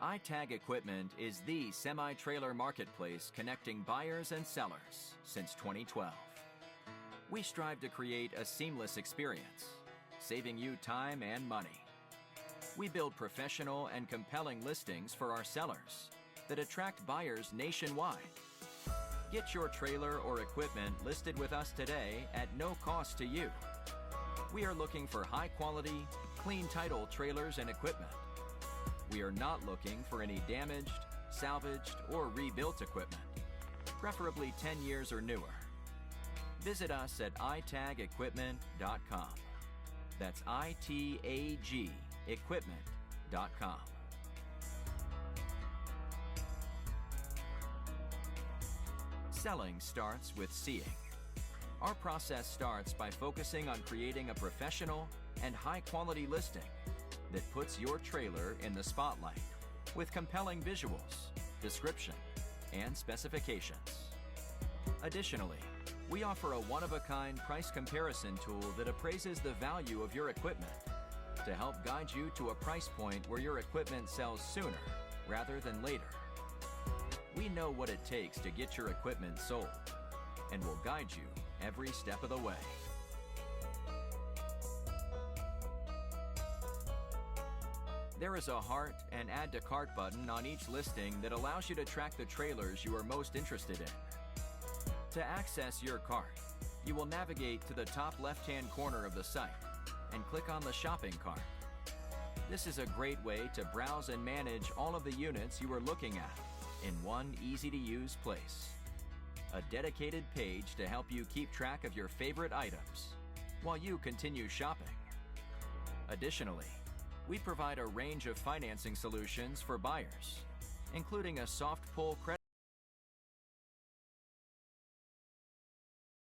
iTag Equipment is the semi-trailer marketplace connecting buyers and sellers since 2012. We strive to create a seamless experience, saving you time and money. We build professional and compelling listings for our sellers that attract buyers nationwide. Get your trailer or equipment listed with us today at no cost to you. We are looking for high-quality, clean title trailers and equipment. We are not looking for any damaged, salvaged, or rebuilt equipment, preferably 10 years or newer. Visit us at itagequipment.com. That's ITAG equipment.com. Selling starts with seeing. Our process starts by focusing on creating a professional and high-quality listing that puts your trailer in the spotlight with compelling visuals, description, and specifications. Additionally, we offer a one-of-a-kind price comparison tool that appraises the value of your equipment to help guide you to a price point where your equipment sells sooner rather than later. We know what it takes to get your equipment sold and will guide you every step of the way. There is a Heart and Add to Cart button on each listing that allows you to track the trailers you are most interested in. To access your cart, you will navigate to the top left-hand corner of the site and click on the shopping cart. This is a great way to browse and manage all of the units you are looking at in one easy-to-use place. A dedicated page to help you keep track of your favorite items while you continue shopping. Additionally, we provide a range of financing solutions for buyers, including a soft pull credit